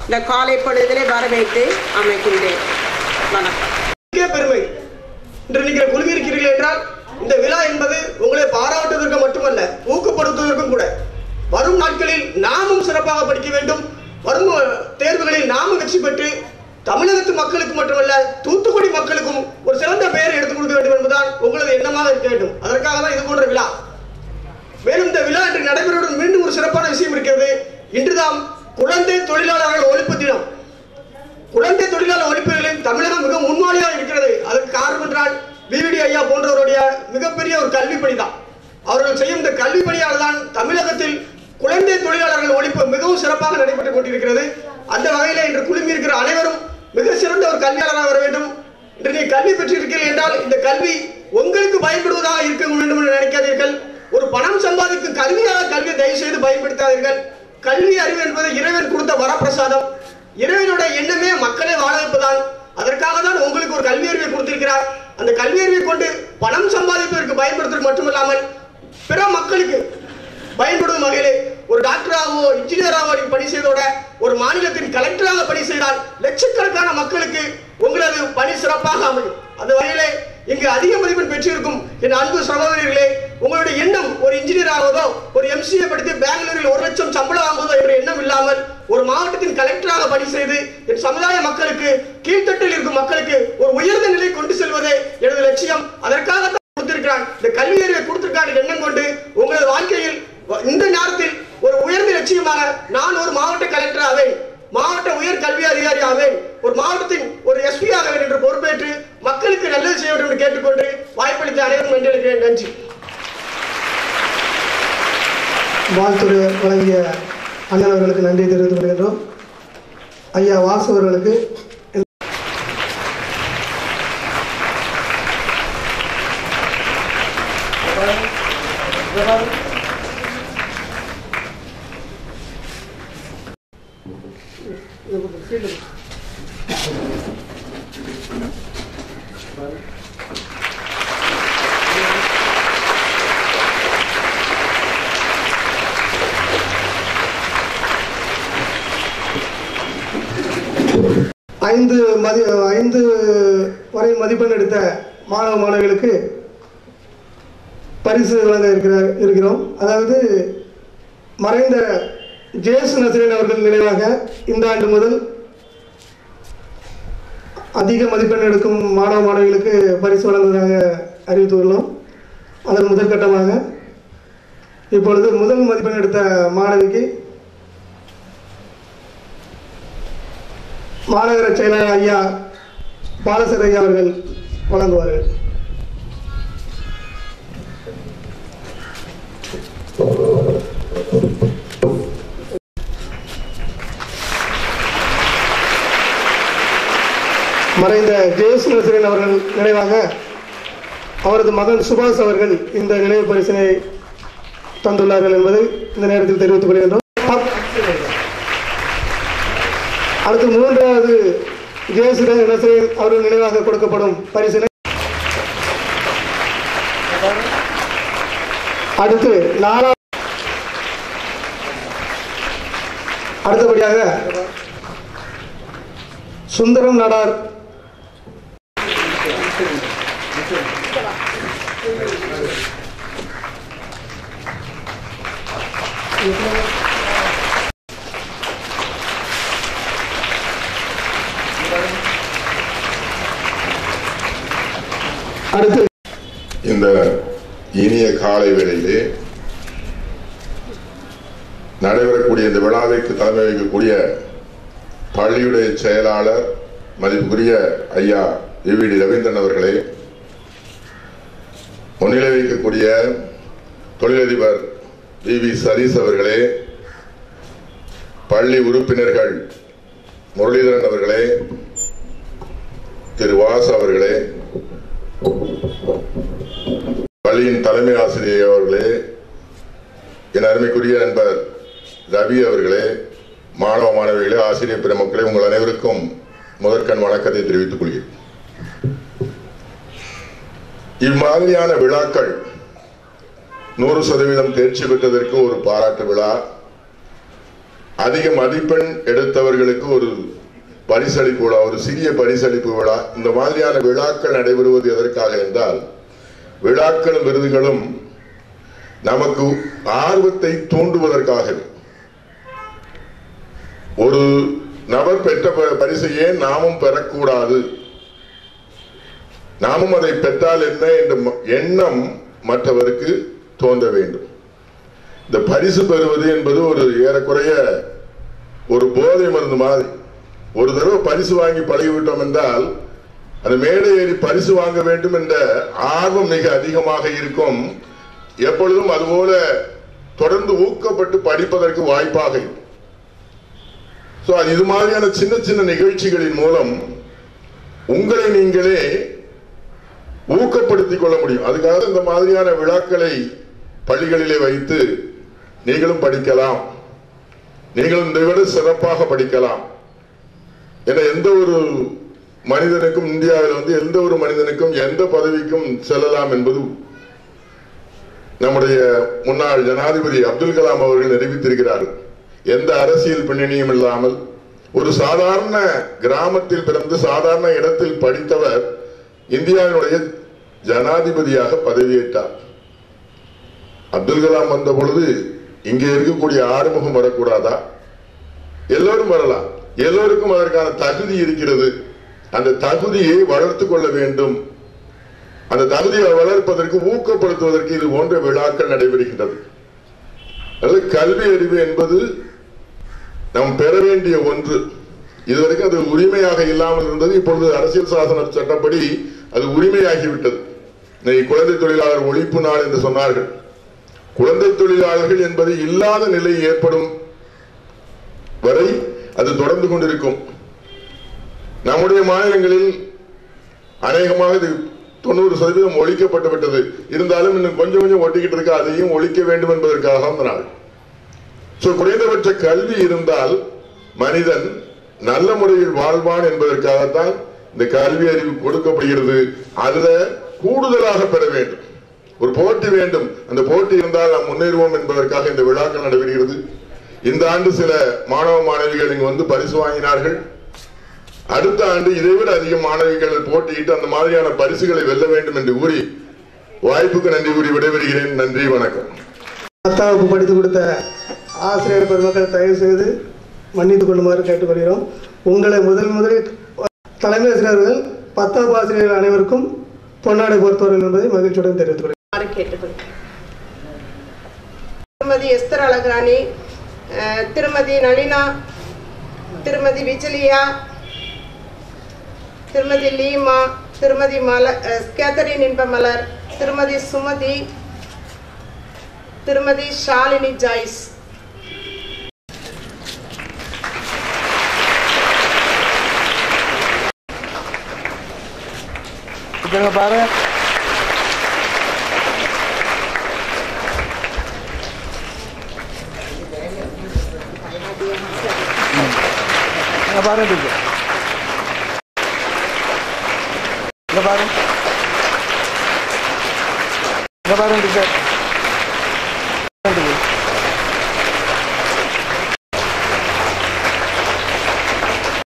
இந்த காலை பொழுதிலே வரவேற்று அமைக்கின்றேன். வணக்கம். பெருமை இன்று நீங்கள் குழுமியிருக்கிறீர்கள் என்றால் இந்த விழா என்பது உங்களை பாராட்டுவதற்கு மட்டுமல்ல, ஊக்கப்படுத்துவதற்கும் கூட. வரும் நாட்களில் நாமும் சிறப்பாக படிக்க வேண்டும். வரும் தேர்வுகளில் நாமும் வெற்றி பெற்று தமிழகத்து மக்களுக்கு மட்டுமல்ல, தூத்துக்குடி மக்களுக்கும் ஒரு சிறந்த பெயரை எடுத்துக் கொடுக்க வேண்டும் என்பதுதான் உங்களது எண்ணமாக இருக்க வேண்டும். அதற்காக தான் இது போன்ற விழா. மேலும் இந்த விழா இன்று நடைபெறுவதுடன் மீண்டும் ஒரு சிறப்பான விஷயம் இருக்கிறது. இன்றுதான் குழந்தை தொழிலாளர்கள் ஒழிப்பு தினம். குழந்தை தொழிலாளர் ஒழிப்புகளில் தமிழகம் மிக முன்மாதிரியாக இருக்கிறது. அதற்கு காரணம் என்றால் பிவிடி ஐயா போன்றவருடைய மிகப்பெரிய ஒரு கல்வி பணிதான். அவர்கள் செய்யும் இந்த கல்வி பணியால் தான் தமிழகத்தில் குழந்தை தொழிலாளர்கள் ஒழிப்பு மிகவும் சிறப்பாக நடைபெற்றுக் கொண்டிருக்கிறது. அந்த வகையில் இன்று குழுமி இருக்கிற அனைவரும் மிக சிறந்த ஒரு கல்வியாளராக வர வேண்டும். இன்று நீ கல்வி பெற்றிருக்கிறீர்கள் என்றால் இந்த கல்வி உங்களுக்கு பயன்படுவதாக இருக்க வேண்டும் என்று நினைக்காதீர்கள். ஒரு பணம் சம்பாதிக்கும் கல்வியாக கல்வியை தயவு செய்து பயன்படுத்தாதீர்கள். கல்வி அறிவு என்பது இறைவன் கொடுத்த வரப்பிரசாதம். இறைவனுடைய எண்ணமே மக்களை வாழ வைப்பதான். அதற்காக தான் உங்களுக்கு ஒரு கல்வி அறிவை கொடுத்திருக்கிறார். அந்த கல்வி அறிவை கொண்டு பணம் சம்பாதிப்பதற்கு பயன்படுத்துவது மட்டுமல்லாமல் பிற மக்களுக்கு பயன்படும் வகையிலே ஒரு டாக்டராகவோ இன்ஜினியராகவோ பணி செய்தோட ஒரு மாநிலத்தின் கலெக்டராக பணி செய்தால் லட்சக்கணக்கான மக்களுக்கு உங்களது பணி சிறப்பாக அமையும். அந்த வகையிலே இங்கு அதிக மதிப்பெண் பெற்றிருக்கும் என் அன்பு சகோதரர்களே, உங்களுடைய எண்ணம் ஒரு இன்ஜினியர் ஆகுவதோ ஒரு MCA படித்து பெங்களூரில் 1 லட்சம் சம்பளம் வாங்குவதோ என்ற எண்ணம் இல்லாமல் ஒரு மாவட்டத்தின் கலெக்டராக பணி செய்து என் சமுதாய மக்களுக்கு, கீழ்த்தட்டில் இருக்கும் மக்களுக்கு ஒரு உயர்ந்த நிலை கொண்டு செல்வதே எனது லட்சியம். அதற்காக கொடுத்திருக்கிறான் இந்த கல்வி அறிவை கொடுத்திருக்கான எண்ணம் கொண்டு உங்களது வாழ்க்கையில் இந்த நேரத்தில் ஒரு உயர்ந்த லட்சியமாக நான் ஒரு மாவட்ட கலெக்டர் ஆவேன், மாவட்ட உயர் கல்வி அதிகாரி ஆவேன், ஒரு மாவட்டத்தின் ஒரு SP ஆவேன் என்று பொறுப்பேற்று மக்களுக்கு நல்லது செய்ய வேண்டும் என்று கேட்டுக்கொண்டு வாய்ப்பளித்த அனைவரும் நன்றி. நன்றி. வாழ்த்துறை வழங்கிய அண்ணன் அவர்களுக்கு நன்றி தெரிவித்துக் கொள்கின்றோம். ஐயா வாசு அவர்களுக்கு ஐந்து வரை மதிப்பெண் எடுத்த மாணவ மாணவிகளுக்கு பரிசு வழங்க இருக்கிறோம். அதாவது மறைந்த ஜேசு நசரீன் அவர்கள் நினைவாக இந்த ஆண்டு முதல் அதிக மதிப்பெண் எடுக்கும் மாணவ மாணவிகளுக்கு பரிசு வழங்குவதாக அறிவித்துள்ளோம். அதன் முதற்கட்டமாக இப்பொழுது முதல் மதிப்பெண் எடுத்த மாணவிக்கு மாநகர செயலாளர் ஐயா பாலசர் ஐயா அவர்கள் வழங்குவார்கள். மறைந்த ஜேசு நசரீன் அவர்கள் நினைவாக அவரது மகன் சுபாஷ் அவர்கள் இந்த நினைவு பரிசினை தந்துள்ளார்கள் என்பதை இந்த நேரத்தில் தெரிவித்துக் கொள்கின்றோம். அடுத்து 3வது ஜேசு நசரீன் அவர்கள் நினைவாக கொடுக்கப்படும் பரிசினை அடுத்து 4வது அடுத்தபடியாக சுந்தரம் நாடார் அடுத்து இந்த இனிய காலை வேளையிலே நடைபெறக்கூடிய இந்த விழாவிற்கு தலைமை வைக்கக்கூடிய பள்ளியுடைய செயலாளர் மதிப்புக்குரிய ஐயா விவிடி ரவீந்திரன் அவர்களே, முன்னிலை வைக்கக்கூடிய தொழிலதிபர் வி சதீஷ் அவர்களே, பள்ளி உறுப்பினர்கள் முரளிதரன் அவர்களே, திரு வாசு அவர்களே, பள்ளியின் தலைமை ஆசிரியர் அவர்களே, என் அருமைக்குரிய நண்பர் ரவி அவர்களே, மாணவ மாணவிகளே, ஆசிரியர் பெருமக்களே, உங்கள் அனைவருக்கும் முதற்கண் வணக்கத்தை தெரிவித்துக் கொள்கிறேன். இம்மாதிரியான விழாக்கள் 100% தேர்ச்சி பெற்றதற்கு ஒரு பாராட்டு விழா, அதிக மதிப்பெண் எடுத்தவர்களுக்கு ஒரு பரிசளிப்பு விழா, ஒரு சிறிய பரிசளிப்பு விழா, இந்த மாதிரியான விழாக்கள் நடைபெறுவது எதற்காக என்றால், விழாக்களும் விருதுகளும் நமக்கு ஆர்வத்தை தூண்டுவதற்காக. ஒரு நபர் பெற்ற பரிசை ஏன் நாமும் பெறக்கூடாது, நாமும் அதை பெற்றால் என்ன என்ற எண்ணம் மற்றவருக்கு தோன்ற வேண்டும். இந்த பரிசு பெறுவது என்பது ஒரு ஏறக்குறைய ஒரு போதை மருந்து மாதிரி. ஒரு தடவை பரிசு வாங்கி பழகிவிட்டோம் என்றால் அந்த மேடை ஏறி பரிசு வாங்க வேண்டும் என்ற ஆர்வம் மிக அதிகமாக இருக்கும். எப்பொழுதும் அதுபோல தொடர்ந்து ஊக்கப்பட்டு படிப்பதற்கு வாய்ப்பாக இருக்கும். இது மாதிரியான சின்ன சின்ன நிகழ்ச்சிகளின் மூலம் உங்களை நீங்களே ஊக்கப்படுத்திக் கொள்ள முடியும். அதுக்காக இந்த மாதிரியான விழாக்களை பள்ளிகளிலே வைத்து நீங்களும் படிக்கலாம், நீங்களும் இதை விட சிறப்பாக படிக்கலாம் என எந்த ஒரு மனிதனுக்கும் இந்தியாவில் எந்த ஒரு மனிதனுக்கும் எந்த பதவிக்கும் செல்லலாம் என்பது நம்முடைய முன்னாள் ஜனாதிபதி அப்துல் கலாம் அவர்கள் நிரூபித்திருக்கிறார்கள். எந்த அரசியல் பின்னணியும் இல்லாமல் ஒரு சாதாரண கிராமத்தில் பிறந்து சாதாரண இடத்தில் படித்தவர் இந்தியாவினுடைய ஜனாதிபதியாக பதவியேற்றார். அப்துல் கலாம் வந்த பொழுது இங்கே இருக்கக்கூடிய ஆறுமுகம் வரக்கூடாதா? எல்லோரும் வரலாம், எல்லோருக்கும் அதற்கான தகுதி இருக்கிறது. அந்த தகுதியை வளர்த்துக் கொள்ள வேண்டும். அந்த தகுதியை வளர்ப்பதற்கு ஊக்கப்படுத்துவதற்கு இது போன்ற விழாக்கள் நடைபெறுகின்றது. கல்வி அறிவு என்பது நாம் பெற வேண்டிய ஒன்று. இதுவரைக்கும் அது உரிமையாக இல்லாமல் இருந்தது. இப்பொழுது அரசியல் சாசன சட்டப்படி அது உரிமையாகிவிட்டது. குழந்தை தொழிலாளர் ஒழிப்பு நாள் என்று சொன்னார்கள். குழந்தை தொழிலாளர்கள் என்பது இல்லாத நிலை ஏற்படும் வரை அது தொடர்ந்து கொண்டிருக்கும். நம்முடைய மாநிலங்களில் அநேகமாக 90% ஒழிக்கப்பட்டு விட்டது. இருந்தாலும் இன்னும் கொஞ்சம் கொஞ்சம் ஒட்டிக்கிட்டு இருக்கு. அதையும் ஒழிக்க வேண்டும் என்பதற்காக அந்த நாள். குறைந்தபட்ச கல்வி இருந்தால் மனிதன் நல்ல முறையில் வாழ்வான் என்பதற்காகத்தான் இந்த கல்வி அறிவு கொடுக்கப்படுகிறது. அதுல கூடுதலாக பெற வேண்டும், ஒரு போட்டி வேண்டும். அந்த போட்டி இருந்தால் நாம் முன்னேறுவோம் என்பதற்காக இந்த விழாக்கள் நடைபெறுகிறது. இந்த ஆண்டு சில மாணவ மாணவிகள் இங்கு பரிசு வாங்கினார்கள். அடுத்த ஆண்டு இதைவிட அதிக மாணவிகள் போட்டியிட்டு அந்த மாதிரியான பரிசுகளை வெல்ல வேண்டும் என்று கூறி வாய்ப்புக்கு நன்றி கூறி விடைபெறுகிறேன். நன்றி, வணக்கம். 10ஆம் வகுப்பு படித்துக் கொடுத்த ஆசிரியர் பெருமக்கள் தயவு செய்து மன்னித்துக் கொள்ளுமாறு கேட்டுக்கொள்கிறோம். உங்களை முதலில் தலைமை ஆசிரியர்கள் 10ஆம் ஆசிரியர்கள் அனைவருக்கும் பொன்னாடை பொறுத்தவர்கள் என்பதை மகிழ்ச்சியுடன் தெரிவித்துக் கொள்கிறேன். திருமதி எஸ்தர் அழகுராணி, திருமதி நளினா, திருமதி விஜலியா, திருமதி லீமா, திருமதி கேத்தரின் இன்பமலர், திருமதி சுமதி, திருமதி ஷாலினி ஜாய்ஸ். பாரு பாரு டீச்சர்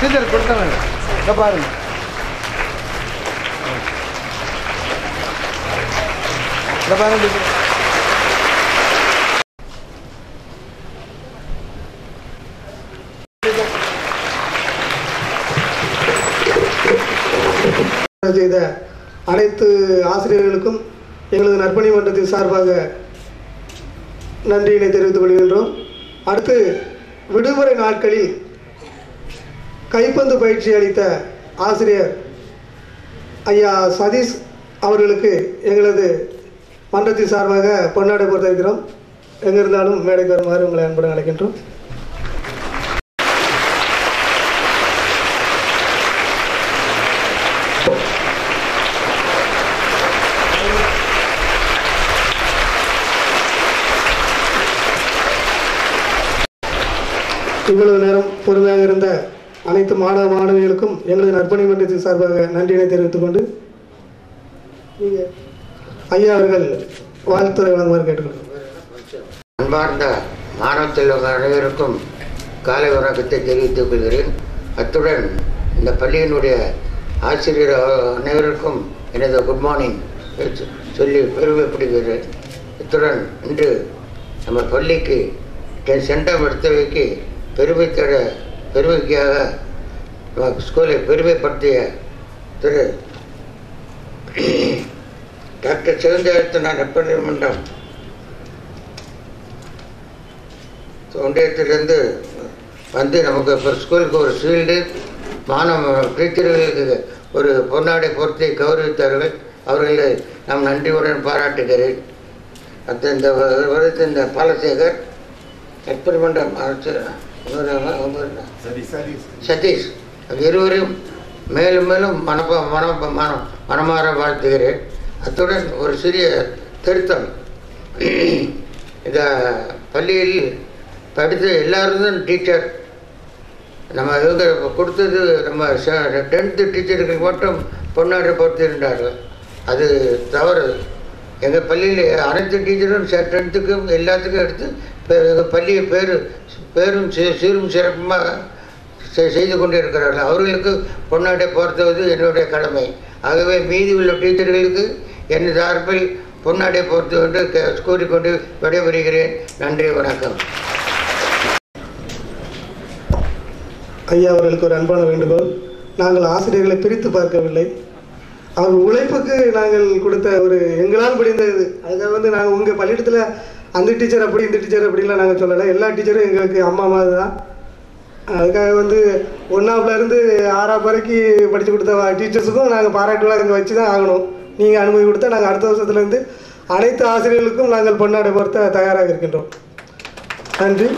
டீச்சர் கொடுத்தாங்க. பாருங்க பாருங்க டீச்சர். செய்த அனைத்து ஆசிரியர்களுக்கும் எங்களது நற்பணி மன்றத்தின் சார்பாக நன்றியினை தெரிவித்துக் கொள்கின்றோம். அடுத்து விடுமுறை நாட்களில் கைப்பந்து பயிற்சி அளித்த ஆசிரியர் ஐயா சதீஷ் அவர்களுக்கு எங்களது மன்றத்தின் சார்பாக பொன்னாடை போர்த்திருக்கிறோம். எங்கிருந்தாலும் மேடைக்கு வருமாறு உங்களை அன்புடன் அழைக்கின்றோம். இவ்வளவு நேரம் பொறுமையாக இருந்த அனைத்து மாணவ மாணவிகளுக்கும் எங்களது நற்பணி மன்றத்தின் சார்பாக நன்றியினை தெரிவித்துக் கொண்டு ஐயா அவர்கள் வாழ்த்துறை வழங்குமாறு கேட்டுக்கொள்கிறோம். அன்பார்ந்த மாணவத்தில் அனைவருக்கும் காலை வணக்கத்தை தெரிவித்துக் கொள்கிறேன். அத்துடன் இந்த பள்ளியினுடைய ஆசிரியர் அனைவருக்கும் எனது குட் மார்னிங் சொல்லி பெருமைப்படுகிறேன். இத்துடன் இன்று நம்ம பள்ளிக்கு சென்டம் எடுத்தவைக்கு பெருமைக்காக ஸ்கூலை பெருமைப்படுத்திய திரு டாக்டர் சிவந்தாயத்தினார் எப்படிமன்றம் ஒன்றியத்திலிருந்து வந்து நமக்கு இப்போ ஸ்கூலுக்கு ஒரு ஷீல்டு டீச்சர்களுக்கு ஒரு பொன்னாடை பொருத்தி கௌரவித்தார்கள். அவர்களை நாம் நன்றியுடன் பாராட்டுகிறேன். இந்த வருடத்தில் இந்த பாலசேகர் எக்ஸ்பெரிமெண்டம் சதீஷ் இருவரையும் மேலும் மேலும் மனமாற வாழ்த்துகிறேன். அத்துடன் ஒரு சிறிய திருத்தம், இந்த பள்ளியில் படித்த எல்லாரும் டீச்சர் நம்ம இவங்க கொடுத்தது நம்ம 10th டீச்சர்கள் மட்டும் பொன்னாடை பொறுத்திருந்தார்கள். அது தவறு. எங்கள் பள்ளியில் அனைத்து டீச்சரும் 10th எல்லாத்துக்கும் எடுத்து எங்கள் பள்ளியை பேரும் சீரும் சிறப்புமாக செய்து கொண்டிருக்கிறார்கள். அவர்களுக்கு பொன்னாடை போர்த்துவது என்னுடைய கடமை. ஆகவே மீதி உள்ள டீச்சர்களுக்கு என் சார்பில் பொன்னாடை போர்த்து கொண்டு கூறிக்கொண்டு விடைபெறுகிறேன். நன்றி, வணக்கம். ஐயா அவர்களுக்கு ஒரு அன்பான வேண்டுகோள். நாங்கள் ஆசிரியர்களை பிரித்து பார்க்கவில்லை. அவர் உழைப்புக்கு நாங்கள் கொடுத்த ஒரு எங்களால் முடிந்த இது. அதுக்காக நாங்கள் உங்கள் பள்ளியிடத்தில் அந்த டீச்சர் அப்படி இந்த டீச்சர் அப்படின்லாம் நாங்கள் சொல்லலை. எல்லா டீச்சரும் எங்களுக்கு அம்மா மாதிரி தான். அதுக்காக 1ஆப்லேருந்து 6ஆப் வரைக்கும் படித்து கொடுத்த டீச்சர்ஸுக்கும் நாங்கள் பாராட்டுலாம் இங்கே வச்சு தான் ஆகணும். நீங்கள் அனுமதி கொடுத்தா நாங்கள் அடுத்த வருஷத்துலேருந்து அனைத்து ஆசிரியர்களுக்கும் நாங்கள் பொன்னாடை பொறுத்த தயாராக இருக்கின்றோம். நன்றி.